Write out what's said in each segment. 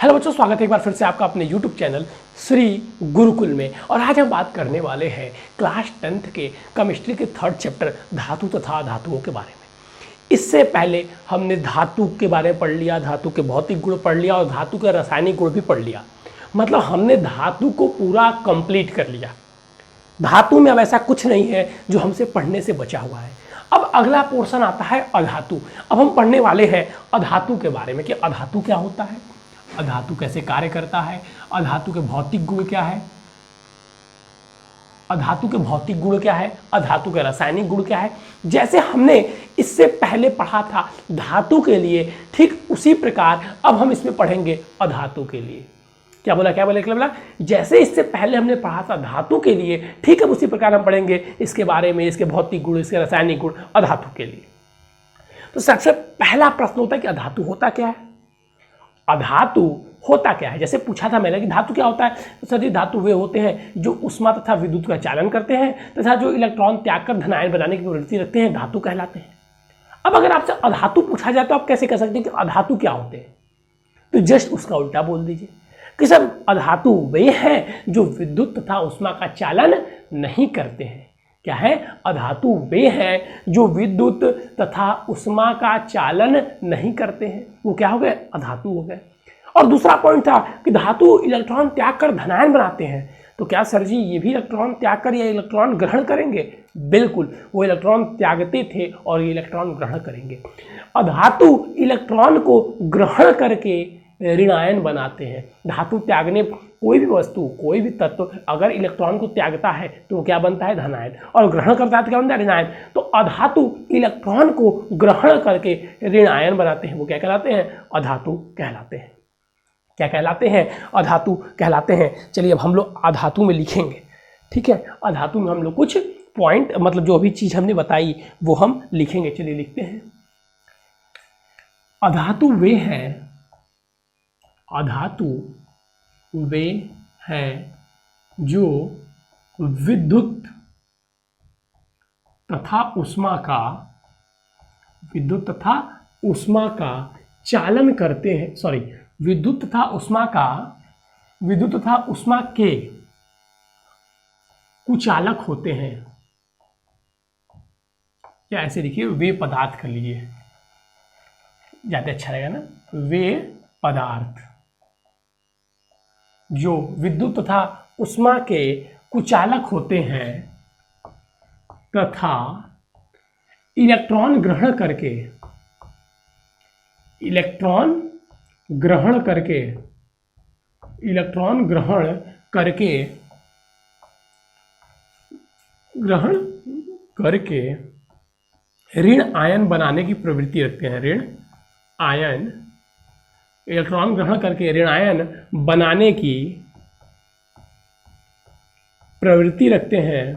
Hello बच्चों, स्वागत है एक बार फिर से आपका अपने YouTube चैनल श्री गुरुकुल में। और आज हम बात करने वाले हैं क्लास 10th के केमिस्ट्री के 3rd चैप्टर धातु तथा धातुओं के बारे में। इससे पहले हमने धातु के बारे में पढ़ लिया, धातु के भौतिक गुण पढ़ लिया और धातु के रासायनिक गुण भी पढ़ लिया। मतलब हमने धातु को पूरा कंप्लीट कर लिया। धातु में अब ऐसा कुछ नहीं है जो हमसे पढ़ने से बचा हुआ है। अब अगला पोर्शन आता है अधातु। अब हम पढ़ने वाले हैं अधातु के बारे में कि अधातु क्या होता है, अधातु कैसे कार्य करता है, अधातु के भौतिक गुण क्या है, अधातु के भौतिक गुण क्या है, अधातु के रासायनिक गुण क्या है। जैसे हमने इससे पहले पढ़ा था धातु के लिए, ठीक उसी प्रकार अब हम इसमें पढ़ेंगे अधातु के लिए। क्या बोला, जैसे इससे पहले हमने पढ़ा था धातु के लिए, ठीक है उसी प्रकार हम पढ़ेंगे इसके बारे में, इसके भौतिक गुण, इसके रासायनिक गुण अधातु के लिए। तो सबसे पहला प्रश्न होता है कि अधातु होता क्या है। अधातु होता क्या है, जैसे पूछा था मैंने कि धातु क्या होता है, तो सर जी धातु वे होते हैं जो उष्मा तथा विद्युत का चालन करते हैं तथा जो इलेक्ट्रॉन त्याग कर धनायन बनाने की प्रवृत्ति रखते हैं, धातु कहलाते हैं। अब अगर आपसे अधातु पूछा जाए तो आप कैसे कह सकते हैं कि अधातु क्या होते हैं, तो जस्ट उसका उल्टा बोल दीजिए कि सब अधातु वे हैं जो विद्युत तथा उष्मा का चालन नहीं करते हैं। क्या है, अधातु वे हैं जो विद्युत तथा उष्मा का चालन नहीं करते हैं, वो क्या हो गए, अधातु हो गए। और दूसरा पॉइंट था कि धातु इलेक्ट्रॉन त्याग कर धनायन बनाते हैं, तो क्या सर जी ये भी इलेक्ट्रॉन त्याग कर या इलेक्ट्रॉन ग्रहण करेंगे, बिल्कुल वो इलेक्ट्रॉन त्यागते थे और ये इलेक्ट्रॉन ग्रहण करेंगे। अधातु इलेक्ट्रॉन को ग्रहण करके ऋणायन बनाते हैं। धातु त्यागने कोई भी वस्तु, कोई भी तत्व अगर इलेक्ट्रॉन को त्यागता है तो वो क्या बनता है, धनायन, और ग्रहण करता है तो क्या बनता है, ऋणायन। तो अधातु इलेक्ट्रॉन को ग्रहण करके ऋणायन बनाते हैं, वो क्या कहलाते हैं, अधातु कहलाते हैं। क्या कहलाते हैं, अधातु कहलाते हैं। चलिए अब हम लोग अधातु में लिखेंगे, ठीक है। अधातु में हम लोग कुछ पॉइंट, मतलब जो भी चीज हमने बताई वो हम लिखेंगे। चलिए लिखते हैं। अधातु वे हैं, अधातु वे हैं जो विद्युत तथा उष्मा का, विद्युत तथा उष्मा का चालन करते हैं, सॉरी विद्युत तथा उष्मा का, विद्युत तथा उष्मा के कुचालक होते हैं। या ऐसे लिखिए, वे पदार्थ कर लीजिए, ज्यादा अच्छा रहेगा ना। वे पदार्थ जो विद्युत तथा उष्मा के कुचालक होते हैं तथा इलेक्ट्रॉन ग्रहण करके, इलेक्ट्रॉन ग्रहण करके, इलेक्ट्रॉन ग्रहण करके, ग्रहण करके ऋण आयन बनाने की प्रवृत्ति रखते हैं। ऋण आयन, इलेक्ट्रॉन ग्रहण करके ऋण आयन बनाने की प्रवृत्ति रखते हैं,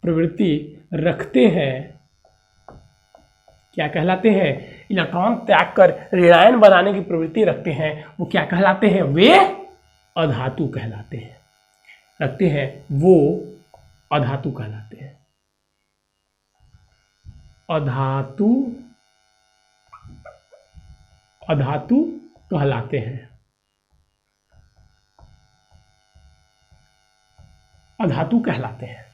प्रवृत्ति रखते हैं। क्या कहलाते हैं, इलेक्ट्रॉन त्याग कर ऋणायन बनाने की प्रवृत्ति रखते हैं, वो क्या कहलाते हैं, वे अधातु कहलाते हैं। रखते हैं वो अधातु कहलाते हैं। अधातु, अधातु कहलाते हैं। अधातु कहलाते हैं।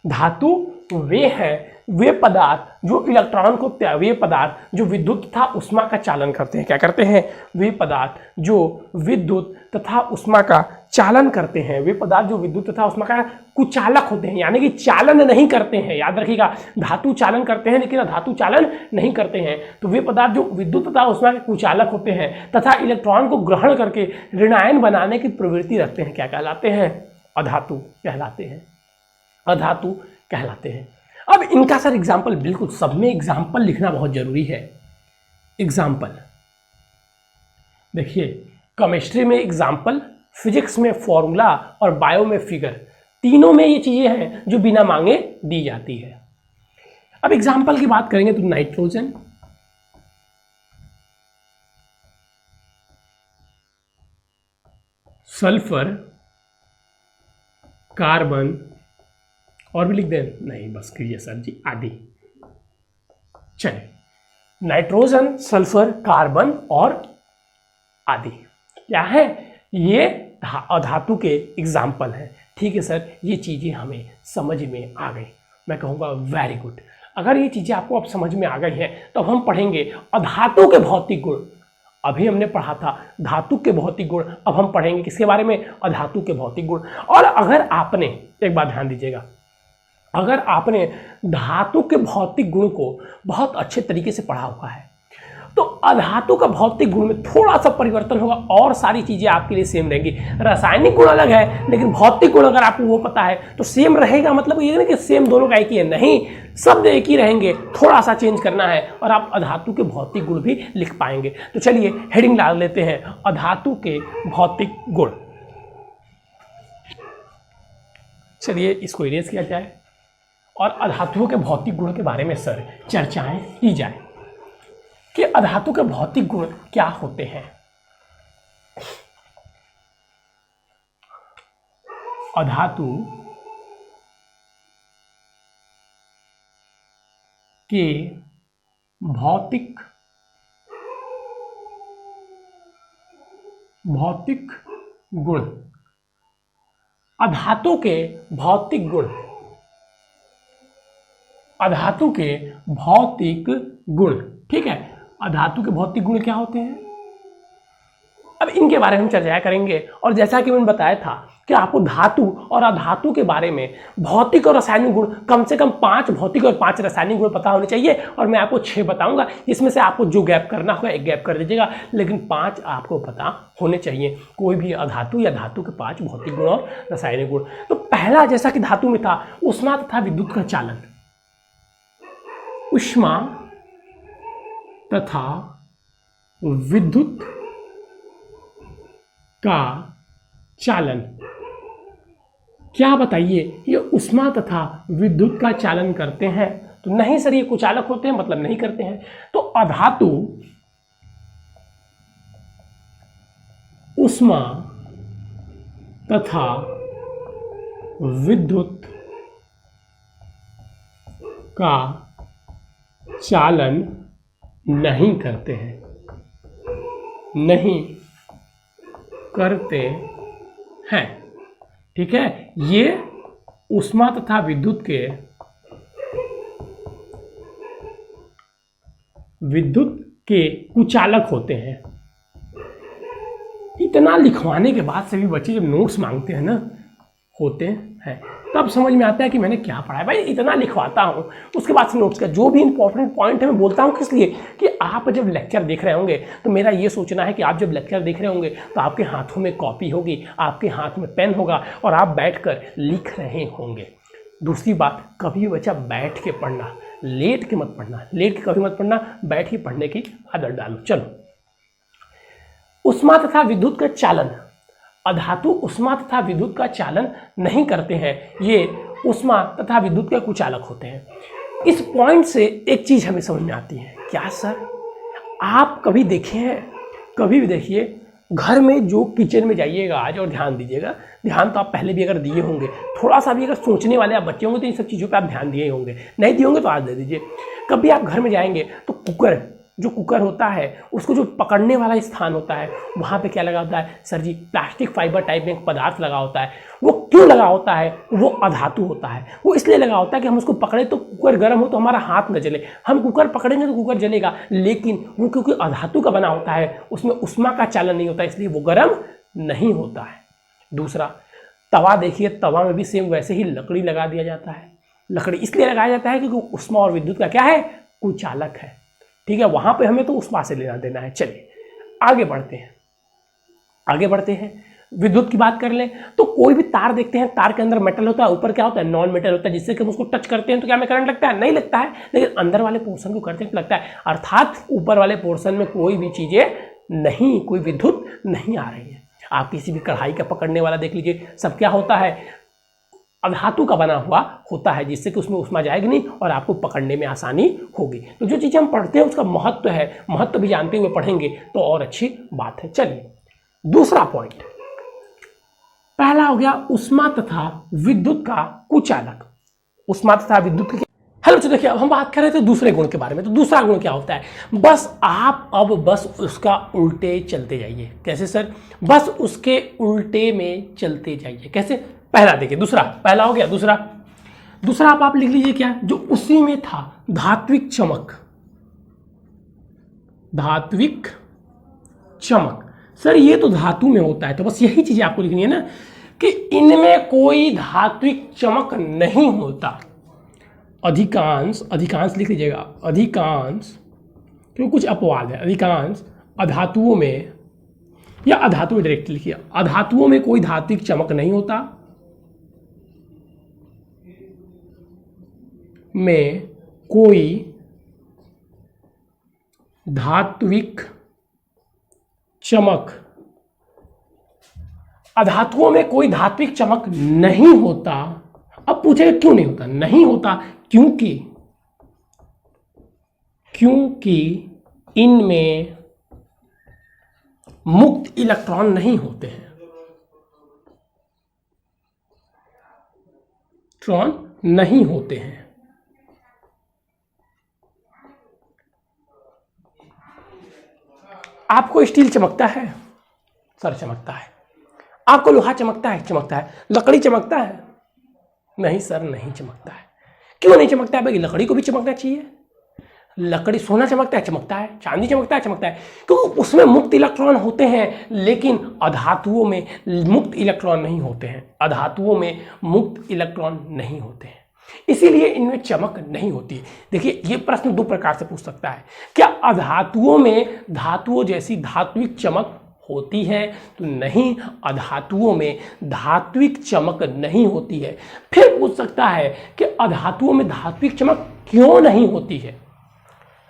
धातु वे हैं, वे पदार्थ जो इलेक्ट्रॉन को त्याग, वे पदार्थ जो विद्युत तथा उष्मा का चालन करते हैं। क्या करते हैं, वे पदार्थ जो विद्युत तथा उष्मा का चालन करते हैं। वे पदार्थ जो विद्युत तथा उष्मा का कुचालक होते हैं, यानी कि चालन नहीं करते हैं। याद रखिएगा, धातु चालन करते हैं लेकिन धातु चालन नहीं करते हैं। तो वे पदार्थ जो विद्युत तथा उष्मा के कुचालक होते हैं तथा इलेक्ट्रॉन को ग्रहण करके ऋणायन बनाने की प्रवृत्ति रखते हैं, क्या कहलाते हैं, अधातु कहलाते हैं। अधातु कहलाते हैं। अब इनका सर एग्जाम्पल, बिल्कुल सब में एग्जाम्पल लिखना बहुत जरूरी है। एग्जाम्पल देखिए, केमिस्ट्री में एग्जाम्पल, फिजिक्स में फॉर्मूला और बायो में फिगर, तीनों में ये चीजें हैं जो बिना मांगे दी जाती है। अब एग्जाम्पल की बात करेंगे तो नाइट्रोजन, सल्फर, कार्बन, और भी लिख दें, नहीं बस कीजिए सर जी, आदि। चलिए, नाइट्रोजन, सल्फर, कार्बन और आदि क्या है, ये अधातु के एग्जाम्पल हैं। ठीक है सर, ये चीज़ें हमें समझ में आ गई, मैं कहूँगा वेरी गुड। अगर ये चीज़ें आपको अब समझ में आ गई हैं तो अब हम पढ़ेंगे अधातु के भौतिक गुण। अभी हमने पढ़ा था धातु के भौतिक गुण, अब हम पढ़ेंगे किसके बारे में, अधातु के भौतिक गुण। और अगर आपने, एक बात ध्यान दीजिएगा, अगर आपने धातु के भौतिक गुण को बहुत अच्छे तरीके से पढ़ा हुआ है तो अधातु का भौतिक गुण में थोड़ा सा परिवर्तन होगा और सारी चीजें आपके लिए सेम रहेंगी। रासायनिक गुण अलग है लेकिन भौतिक गुण अगर आपको वो पता है तो सेम रहेगा। मतलब ये नहीं कि सेम दोनों का एक ही है, नहीं, शब्द एक ही रहेंगे, थोड़ा सा चेंज करना है और आप अधातु के भौतिक गुण भी लिख पाएंगे। तो चलिए हेडिंग डाल लेते हैं, अधातु के भौतिक गुण। चलिए इसको इरेज किया जाए और अधातुओं के भौतिक गुण के बारे में सर चर्चाएं की जाए कि अधातु के भौतिक गुण क्या होते हैं। अधातु के भौतिक गुण, अधातु के भौतिक गुण, अधातु के भौतिक गुण, ठीक है। अधातु के भौतिक गुण क्या होते हैं, अब इनके बारे में हम चर्चा करेंगे। और जैसा कि मैंने बताया था कि आपको धातु और अधातु के बारे में भौतिक और रासायनिक गुण, कम से कम 5 भौतिक और 5 रासायनिक गुण पता होने चाहिए। और मैं आपको 6 बताऊंगा, इसमें से आपको जो गैप करना होगा एक गैप कर दीजिएगा, लेकिन 5 आपको पता होने चाहिए। कोई भी अधातु या धातु के 5 भौतिक गुण और रासायनिक गुण। तो पहला, जैसा कि धातु में था, ऊष्मा तथा विद्युत का चालन। ऊष्मा तथा विद्युत का चालन, क्या बताइए, ये ऊष्मा तथा विद्युत का चालन करते हैं? तो नहीं सर, ये कुचालक होते हैं, मतलब नहीं करते हैं। तो अधातु ऊष्मा तथा विद्युत का चालन नहीं करते हैं, नहीं करते हैं, ठीक है। ये ऊष्मा तथा विद्युत के कुचालक होते हैं। इतना लिखवाने के बाद सभी बच्चे जब नोट्स मांगते हैं ना, होते हैं, तब समझ में आता है कि मैंने क्या पढ़ा है। भाई इतना लिखवाता हूँ, उसके बाद से नोट्स का जो भी इंपॉर्टेंट पॉइंट है मैं बोलता हूँ, किस लिए कि आप जब लेक्चर देख रहे होंगे तो मेरा ये सोचना है कि आप जब लेक्चर देख रहे होंगे तो आपके हाथों में कॉपी होगी, आपके हाथ में पेन होगा और आप बैठकर लिख रहे होंगे। दूसरी बात, कभी बच्चा बैठ के पढ़ना, लेट के मत पढ़ना, लेट के कभी मत पढ़ना, बैठ के पढ़ने की आदत डालो। चलो, ऊष्मा तथा विद्युत का चालन, अधातु ऊष्मा तथा विद्युत का चालन नहीं करते हैं, ये ऊष्मा तथा विद्युत के कुचालक होते हैं। इस पॉइंट से एक चीज हमें समझ में आती है, क्या सर, आप कभी देखे हैं, कभी भी देखिए, घर में जो किचन में जाइएगा आज और ध्यान दीजिएगा, ध्यान तो आप पहले भी अगर दिए होंगे, थोड़ा सा भी अगर सोचने वाले आप बच्चे होंगे तो इन सब चीज़ों पे आप ध्यान दिए होंगे, नहीं दिए होंगे तो आज दे दीजिए। कभी आप घर में जाएंगे तो कुकर, जो कुकर होता है उसको जो पकड़ने वाला स्थान होता है वहाँ पे क्या लगा होता है सर जी, प्लास्टिक फाइबर टाइप में एक पदार्थ लगा होता है। वो क्यों लगा होता है, वो अधातु होता है। वो इसलिए लगा होता है कि हम उसको पकड़े तो कुकर गर्म हो तो हमारा हाथ न जले, हम कुकर पकड़ेंगे तो कुकर जलेगा, लेकिन वो क्योंकि अधातु का बना होता है उसमें ऊष्मा का चालन नहीं होता, इसलिए वो गर्म नहीं होता है। दूसरा, तवा देखिए, तवा में भी सेम वैसे ही लकड़ी लगा दिया जाता है। लकड़ी इसलिए लगाया जाता है क्योंकि ऊष्मा और विद्युत का क्या है, कुचालक है, ठीक है। वहां पे हमें तो ऊष्मा से लेना देना है। चलिए आगे बढ़ते हैं, आगे बढ़ते हैं। विद्युत की बात कर लें तो कोई भी तार देखते हैं, तार के अंदर मेटल होता है, ऊपर क्या होता है, नॉन मेटल होता है, जिससे कि हम उसको टच करते हैं तो क्या हमें करंट लगता है, नहीं लगता है, लेकिन अंदर वाले पोर्शन को करते हैं तो लगता है। अर्थात ऊपर वाले पोर्शन में कोई भी चीजें नहीं, कोई विद्युत नहीं आ रही है। आप किसी भी कढ़ाई का पकड़ने वाला देख लीजिए, सब क्या होता है, अधातु का बना हुआ होता है, जिससे कि उसमें ऊष्मा जाएगी नहीं और आपको पकड़ने में आसानी होगी। तो जो चीज़ें हम पढ़ते हैं उसका महत्व है, महत्व भी जानते हुए पढ़ेंगे तो और अच्छी बात है। चलिए दूसरा पॉइंट, पहला हो गया ऊष्मा तथा विद्युत का कुचालक। ऊष्मा तथा विद्युत के हेलो बच्चों, देखिए अब हम बात कर रहे थे दूसरे गुण के बारे में। तो दूसरा गुण क्या होता है? बस आप अब बस उसका उल्टे चलते जाइए। कैसे सर? बस उसके उल्टे में चलते जाइए। कैसे? पहला देखिए, दूसरा, पहला हो गया, दूसरा, दूसरा आप लिख लीजिए क्या जो उसी में था, धात्विक चमक। धात्विक चमक, सर ये तो धातु में होता है, तो बस यही चीजें आपको लिखनी है ना कि इनमें कोई धात्विक चमक नहीं होता। अधिकांश, अधिकांश लिख लीजिएगा, अधिकांश, क्योंकि कुछ अपवाद है। अधिकांश अधातुओं में, या अधातु डायरेक्ट लिखिए, अधातुओं में कोई धात्विक चमक नहीं होता, में कोई धात्विक चमक, अधातुओं में कोई धात्विक चमक नहीं होता। अब पूछेगा क्यों नहीं होता? नहीं होता क्योंकि इनमें मुक्त इलेक्ट्रॉन नहीं होते हैं। इलेक्ट्रॉन नहीं होते हैं। आपको स्टील चमकता है? सर चमकता है। आपको लोहा चमकता है? चमकता है। लकड़ी चमकता है? नहीं सर, नहीं चमकता है। क्यों नहीं चमकता है भाई? लकड़ी को भी चमकना चाहिए। लकड़ी, सोना चमकता है? चमकता है। चांदी चमकता है? चमकता है, क्योंकि उसमें मुक्त इलेक्ट्रॉन होते हैं। लेकिन अधातुओं में मुक्त इलेक्ट्रॉन नहीं होते हैं। अधातुओं में मुक्त इलेक्ट्रॉन नहीं होते हैं, इसीलिए इनमें चमक नहीं होती। देखिए ये प्रश्न दो प्रकार से पूछ सकता है, क्या अधातुओं में धातुओं जैसी धात्विक चमक होती है? तो नहीं, अधातुओं में धात्विक चमक नहीं होती है। फिर पूछ सकता है कि अधातुओं में धात्विक चमक क्यों नहीं होती है?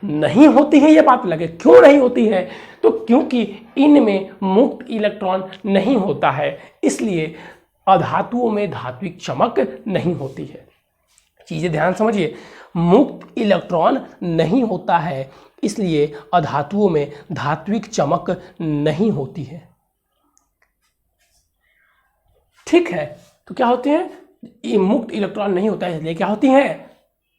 नहीं होती है ये बात लगे, क्यों नहीं होती है? तो क्योंकि इनमें मुक्त इलेक्ट्रॉन नहीं होता है, इसलिए अधातुओं में धात्विक चमक नहीं होती है। चीजें ध्यान समझिए, मुक्त इलेक्ट्रॉन नहीं होता है, इसलिए अधातुओं में धात्विक चमक नहीं होती है। ठीक है, तो क्या होते हैं? ये मुक्त इलेक्ट्रॉन नहीं होता है, इसलिए क्या होती है?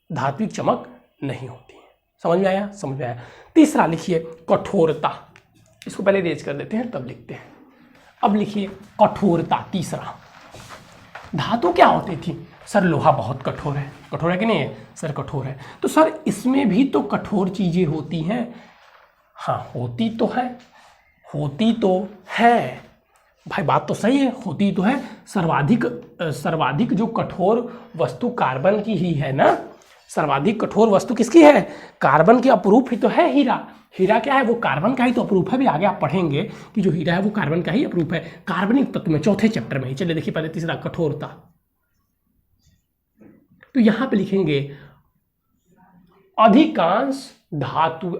धात्विक चमक नहीं होती है। समझ में आया? समझ में आया। तीसरा लिखिए, कठोरता। इसको पहले रेज कर देते हैं तब लिखते हैं। अब लिखिए कठोरता, तीसरा। धातु क्या होती थी? सर लोहा बहुत कठोर है। कठोर है कि नहीं है? सर कठोर है। तो सर इसमें भी तो कठोर चीजें होती हैं। हाँ होती तो है, होती तो है भाई, बात तो सही है, होती तो है। सर्वाधिक जो कठोर वस्तु कार्बन की ही है ना। सर्वाधिक कठोर वस्तु किसकी है? कार्बन की अपरूप ही तो है हीरा। हीरा क्या है? वो कार्बन का ही तो अपरूप है। भी आगे आप पढ़ेंगे कि जो हीरा है वो कार्बन का ही अपरूप है, कार्बनिक तत्व में, चौथे चैप्टर में ही। चलिए देखिए पहले तीसरा, कठोरता। तो यहां पे लिखेंगे अधिकांश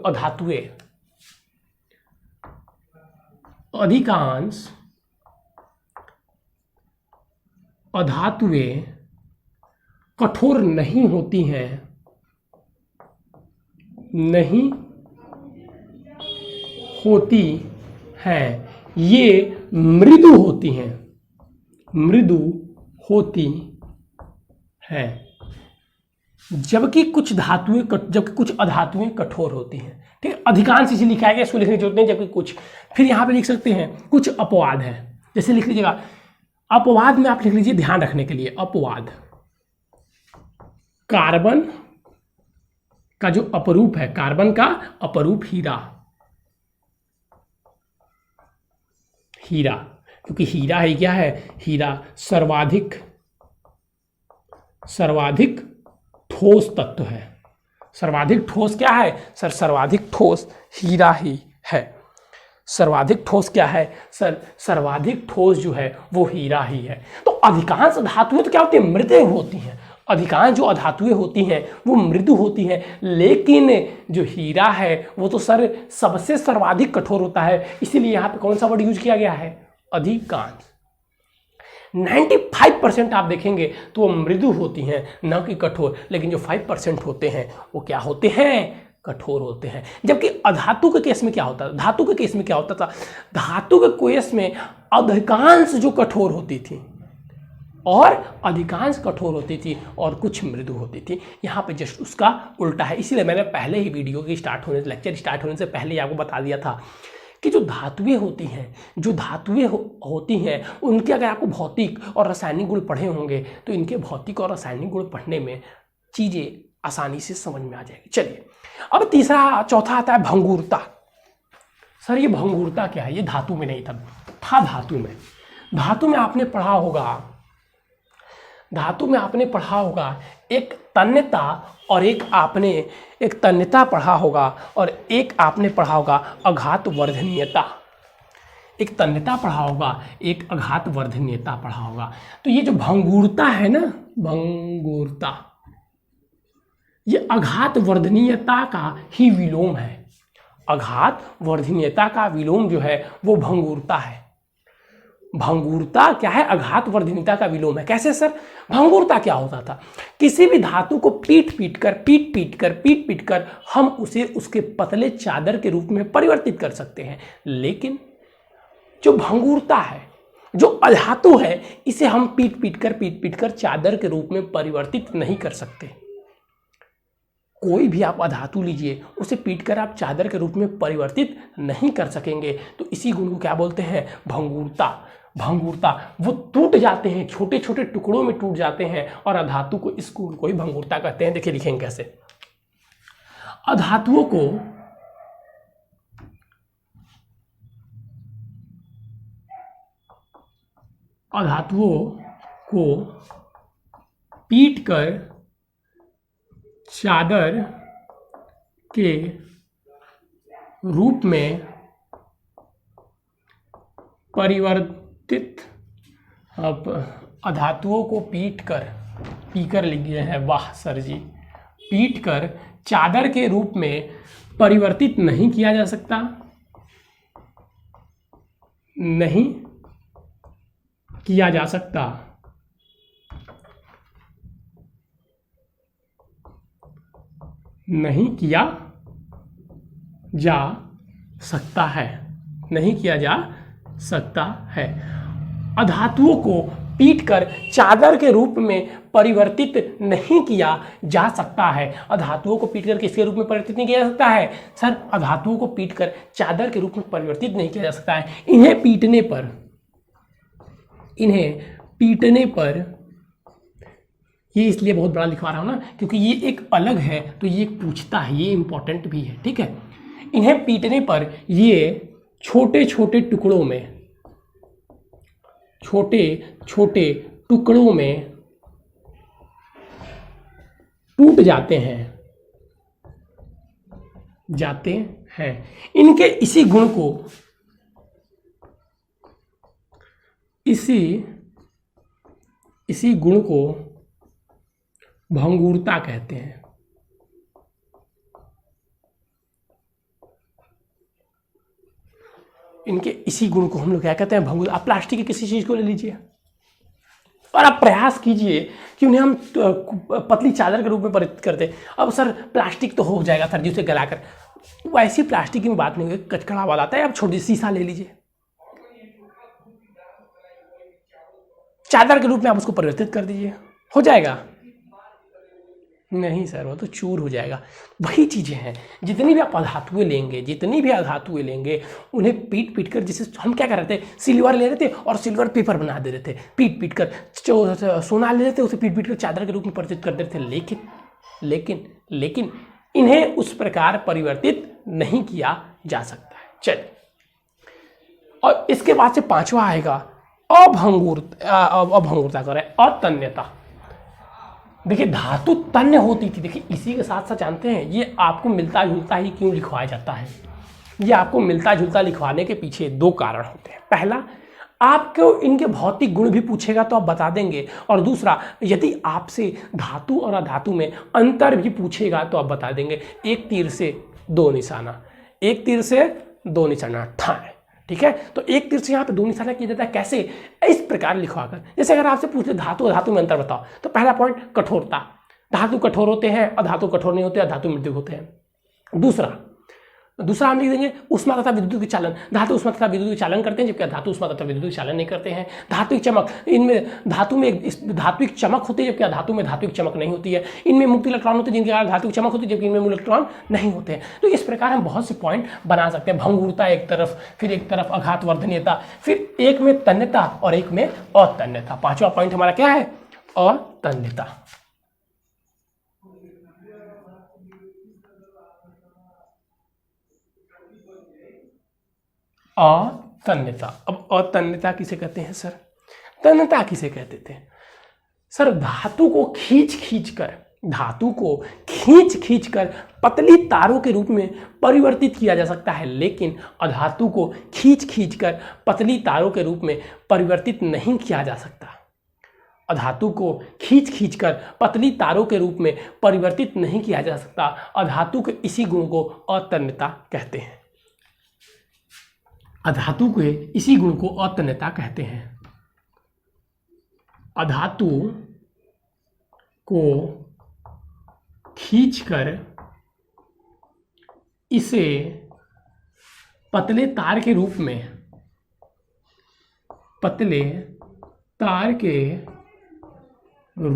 अधातुएं, अधिकांश अधातुएं कठोर नहीं होती हैं, नहीं होती हैं, ये मृदु होती हैं, मृदु होती हैं। जबकि कुछ अधातुएं कठोर होती हैं। ठीक है, अधिकांश इसे लिखा गया, इसको लिखने की जरूरत नहीं, जबकि कुछ। फिर यहां पे लिख सकते हैं कुछ अपवाद है। जैसे लिख लीजिएगा, अपवाद में आप लिख लीजिए ध्यान रखने के लिए, अपवाद कार्बन का जो अपरूप है, कार्बन का अपरूप हीरा, हीरा, क्योंकि हीरा ही क्या है? हीरा सर्वाधिक ठोस तत्व है। सर्वाधिक ठोस क्या है? सर सर्वाधिक ठोस हीरा ही है। सर्वाधिक ठोस क्या है? सर सर्वाधिक ठोस जो है वो हीरा ही है। तो अधिकांश धातुएं तो क्या होती है? मृदु होती हैं। अधिकांश जो अधातुएं होती हैं वो मृदु होती हैं, लेकिन जो हीरा है वो तो सर सबसे सर्वाधिक कठोर होता है। इसीलिए यहाँ पे कौन सा वर्ड यूज किया गया है? अधिकांश। 95% आप देखेंगे तो वो मृदु होती हैं, न कि कठोर। लेकिन जो 5% होते हैं वो क्या होते हैं? कठोर होते हैं। जबकि अधातु के केस में क्या होता था? धातु के केस में क्या होता था? धातु के केस में अधिकांश जो कठोर होती थी और अधिकांश कठोर होती थी और कुछ मृदु होती थी। यहाँ पे जस्ट उसका उल्टा है। इसीलिए मैंने पहले ही वीडियो के लेक्चर स्टार्ट होने से पहले ही आपको बता दिया था कि जो धातुएं होती हैं, होती हैं उनके अगर आपको भौतिक और रासायनिक गुण पढ़े होंगे तो इनके भौतिक और रासायनिक गुण पढ़ने में चीज़ें आसानी से समझ में आ जाएगी। चलिए अब चौथा आता है भंगुरता। सर ये भंगुरता क्या है? ये धातु में नहीं था धातु में। धातु में आपने पढ़ा होगा एक तन्यता और एक तन्यता पढ़ा होगा और एक आपने पढ़ा होगा आघात वर्धनीयता। एक तन्यता पढ़ा होगा, एक आघात वर्धनीयता पढ़ा होगा। तो ये जो भंगुरता है ना, भंगुरता, ये आघात वर्धनीयता का ही विलोम है। आघात वर्धनीयता का विलोम जो है वो भंगुरता है। भंगुरता क्या है? आघात वर्धनीयता का विलोम है। कैसे सर? भंगुरता क्या होता था? किसी भी धातु को पीट पीट कर हम उसे उसके पतले चादर के रूप में परिवर्तित कर सकते हैं, लेकिन जो भंगुरता है, जो अधातु है, इसे हम पीट पीट कर चादर के रूप में परिवर्तित नहीं कर सकते। कोई भी आप अधातु लीजिए, उसे पीटकर आप चादर के रूप में परिवर्तित नहीं कर सकेंगे। तो इसी गुण को क्या बोलते हैं? भंगुरता। भंगुरता, वो टूट जाते हैं, छोटे छोटे टुकड़ों में टूट जाते हैं और अधातु को, इस गुण को ही भंगुरता कहते हैं। देखिए लिखेंगे कैसे। अधातुओं को पीटकर चादर के रूप में परिवर्तित। अब अधातुओं को पीकर लिख दिया है, वाह सर जी। पीटकर चादर के रूप में परिवर्तित नहीं किया जा सकता, नहीं किया जा सकता। नहीं किया जा सकता है, नहीं किया जा सकता है। अधातुओं को पीटकर चादर के रूप में परिवर्तित नहीं किया जा सकता है। अधातुओं को पीटकर किसके रूप में परिवर्तित नहीं किया जा सकता है? सर अधातुओं को पीटकर चादर के रूप में परिवर्तित नहीं किया जा सकता है। इन्हें पीटने पर ये इसलिए बहुत बड़ा लिखवा रहा हूं ना, क्योंकि ये एक अलग है तो ये पूछता है, ये इंपॉर्टेंट भी है, ठीक है। इन्हें पीटने पर ये छोटे छोटे टुकड़ों में टूट जाते हैं। इनके इसी गुण को भंगुरता कहते हैं। इनके इसी गुण को हम लोग क्या कहते हैं? भंगुरता। आप प्लास्टिक की किसी चीज को ले लीजिए और आप प्रयास कीजिए कि उन्हें हम पतली चादर के रूप में परिवर्तित करते। अब सर प्लास्टिक तो हो जाएगा सर जी उसे गलाकर, वैसी प्लास्टिक की बात नहीं है, कचकड़ा वाला आता है। आप छोटी शीशा ले लीजिए, चादर के रूप में आप उसको परिवर्तित कर दीजिए, हो जाएगा? नहीं सर, वो तो चूर हो जाएगा। वही चीज़ें हैं, जितनी भी आप अधातुएं लेंगे उन्हें पीट कर, जिसे हम क्या कर रहे थे, सिल्वर ले रहे थे और सिल्वर पेपर बना दे रहे थे, पीट कर सोना ले रहे थे, उसे पीट कर चादर के रूप में परिवर्तित कर दे रहे थे। लेकिन इन्हें उस प्रकार परिवर्तित नहीं किया जा सकता है। चलिए, और इसके बाद से पांचवा आएगा अभंगुरता करें, अतन्यता। देखिए धातु तन्य होती थी। देखिए इसी के साथ साथ जानते हैं, ये आपको मिलता जुलता ही क्यों लिखवाया जाता है? ये आपको मिलता जुलता लिखवाने के पीछे दो कारण होते हैं। पहला, आपको इनके भौतिक गुण भी पूछेगा तो आप बता देंगे, और दूसरा, यदि आपसे धातु और अधातु में अंतर भी पूछेगा तो आप बता देंगे। एक तीर से दो निशाना ठाए, ठीक है। तो एक तीर से यहाँ पे दो निशाना किया जाता है। कैसे? इस प्रकार लिखवाकर। जैसे अगर आपसे पूछ ले धातु अधातु में अंतर बताओ, तो पहला पॉइंट कठोरता, धातु कठोर होते हैं, अधातु कठोर नहीं होते, अधातु मृदु होते हैं। दूसरा, दूसरा हम लिख देंगे ऊष्मा तथा विद्युत चालन। धातु ऊष्मा तथा विद्युत चालन करते हैं, जबकि धातु ऊष्मा तथा विद्युत चालन नहीं करते हैं। धात्विक चमक, इनमें धातु में धात्विक चमक होती है, जबकि धातु में धात्विक चमक नहीं होती है। इनमें मुक्त इलेक्ट्रॉन होते हैं, जिनके कारण धात्विक चमक होती है, जबकि इनमें इलेक्ट्रॉन नहीं होते हैं। तो इस प्रकार हम बहुत से पॉइंट बना सकते हैं। भंगुरता एक तरफ, फिर एक तरफ आघातवर्धनीयता, फिर एक में तन्यता और एक में अतन्यता। पांचवा पॉइंट हमारा क्या है? अतन्यता। अतन्यता। अब अतन्यता किसे कहते हैं सर? तन्यता किसे कहते थे सर? धातु को खींच कर पतली तारों के रूप में परिवर्तित किया जा सकता है, लेकिन अधातु को खींच कर पतली तारों के रूप में परिवर्तित नहीं किया जा सकता। अधातु को खींच कर पतली तारों के रूप में परिवर्तित नहीं किया जा सकता। अधातु के इसी गुण को अतन्यता कहते हैं। अधातु के इसी गुण को अतन्यता कहते हैं। अधातु को खींचकर इसे पतले तार के रूप में परिवर्तित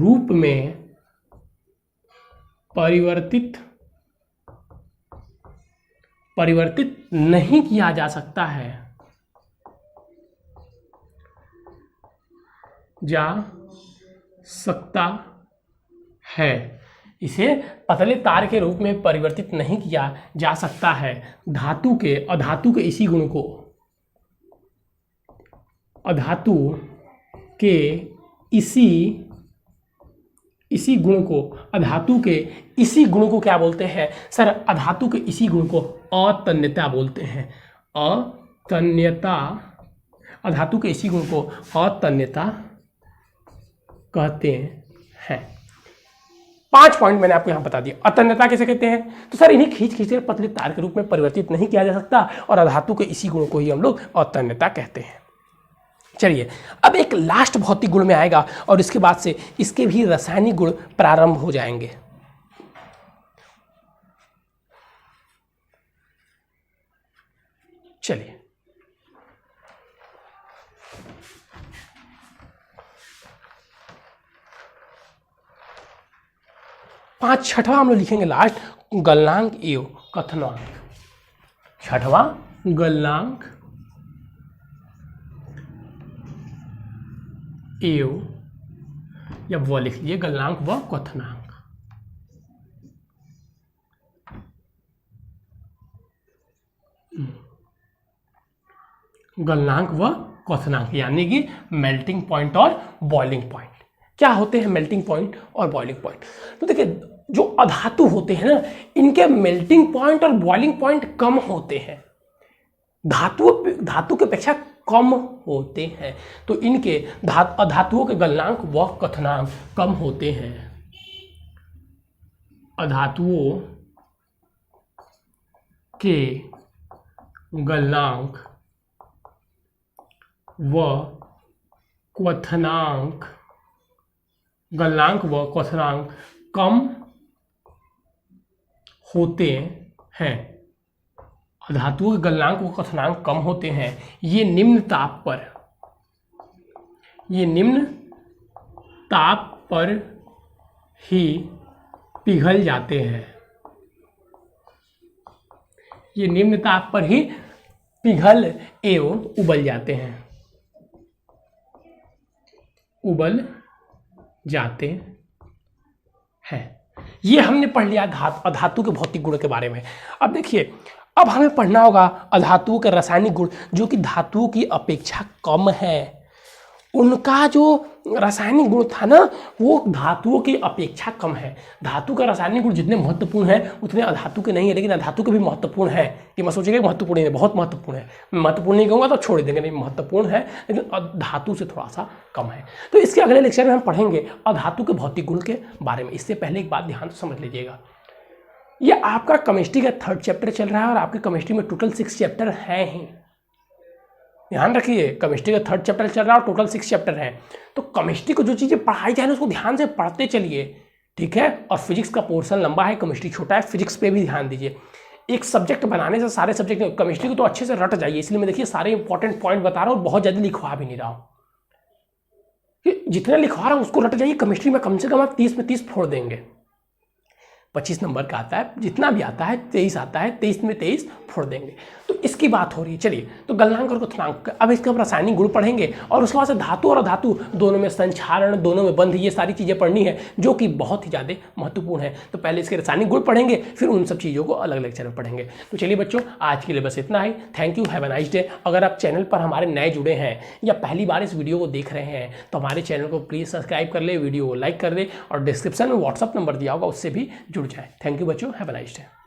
नहीं किया जा सकता है। इसे पतले तार के रूप में परिवर्तित नहीं किया जा सकता है। अधातु के इसी गुण को क्या बोलते हैं सर? अधातु के इसी गुण को अतन्यता बोलते हैं। अधातु के इसी गुण को अतन्यता कहते हैं। 5 पॉइंट मैंने आपको यहां बता दिया। अतन्यता किसे कहते हैं? तो सर इन्हें खींच कर पतले तार के रूप में परिवर्तित नहीं किया जा सकता, और अधातु के इसी गुण को ही हम लोग अतन्यता कहते हैं। चलिए, अब एक लास्ट भौतिक गुण में आएगा, और इसके बाद से इसके भी रासायनिक गुण प्रारंभ हो जाएंगे। चलिए, छठवां हम लोग लिखेंगे लास्ट, गलनांक एवं कथनांक। छठवां गलनांक एवं, या वो लिख लीजिए गलनांक व क्वथनांक। गलनांक व क्वथनांक यानी कि मेल्टिंग पॉइंट और बॉइलिंग पॉइंट। क्या होते हैं मेल्टिंग पॉइंट और बॉइलिंग पॉइंट? तो देखिए, जो अधातु होते हैं ना, इनके मेल्टिंग पॉइंट और बॉइलिंग पॉइंट कम होते हैं, धातु के अपेक्षा कम होते हैं। तो इनके अधातुओं के गलनांक व क्वथनांक कम होते हैं। अधातुओं के गलनांक व क्वथनांक कम होते हैं। अधातुओं के गलनांक व क्वथनांक कम होते हैं। ये निम्न ताप पर ही पिघल जाते हैं। ये निम्न ताप पर ही पिघल एवं उबल जाते हैं। ये हमने पढ़ लिया अधातु के भौतिक गुण के बारे में। अब देखिए, अब हमें पढ़ना होगा अधातुओं के रासायनिक गुण, जो कि धातुओं की अपेक्षा कम है। उनका जो रासायनिक गुण था ना, वो धातुओं की अपेक्षा कम है। धातु का रासायनिक गुण जितने महत्वपूर्ण है उतने अधातु के नहीं है, लेकिन अधातु के भी महत्वपूर्ण है। ये मत सोचिएगा महत्वपूर्ण है, बहुत महत्वपूर्ण है। महत्वपूर्ण नहीं कहूँगा तो छोड़ देंगे, नहीं महत्वपूर्ण है, लेकिन धातु से थोड़ा सा कम है। तो इसके अगले लेक्चर में हम पढ़ेंगे अधातु के भौतिक गुण के बारे में। इससे पहले एक बात ध्यान से समझ लीजिएगा, ये आपका केमिस्ट्री का 3rd चैप्टर चल रहा है, और आपके केमिस्ट्री में टोटल 6 चैप्टर हैं ही। ध्यान रखिए, केमिस्ट्री का 3rd चैप्टर चल रहा है और टोटल 6 चैप्टर हैं। तो केमिस्ट्री को जो चीज़ें पढ़ाई जाए उसको ध्यान से पढ़ते चलिए, ठीक है। और फिजिक्स का पोर्शन लंबा है, केमिस्ट्री छोटा है, फिजिक्स पे भी ध्यान दीजिए। एक सब्जेक्ट बनाने से सारे सब्जेक्ट, केमिस्ट्री को तो अच्छे से रट जाइए, इसलिए मैं देखिए सारे इंपॉर्टेंट पॉइंट बता रहा हूँ और बहुत ज़्यादा लिखवा भी नहीं रहा हूँ। जितना लिखवा रहा हूँ उसको रट जाइए, केमिस्ट्री में कम से कम आप 30 में 30 फोड़ देंगे। 25 नंबर का आता है, जितना भी आता है 23 आता है, 23 में 23 फोड़ देंगे। तो इसकी बात हो रही है। चलिए, तो गलनांक और क्वथनांक, अब इसके हम रासायनिक गुण पढ़ेंगे और उसके बाद से धातु और अधातु दोनों में संक्षारण, दोनों में बंध, ये सारी चीज़ें पढ़नी है जो कि बहुत ही ज़्यादा महत्वपूर्ण है। तो पहले इसके रासायनिक गुण पढ़ेंगे, फिर उन सब चीज़ों को अलग लेक्चर में पढ़ेंगे। तो चलिए बच्चों, आज के लिए बस इतना ही। Thank you, have a nice day. अगर आप चैनल पर हमारे नए जुड़े हैं या पहली बार इस वीडियो को देख रहे हैं तो हमारे चैनल को प्लीज़ सब्सक्राइब कर ले, वीडियो को लाइक कर दे और डिस्क्रिप्शन में व्हाट्सअप नंबर दिया होगा, उससे भी जुड़ जाए। थैंक यू बच्चों, हैव अ नाइस डे।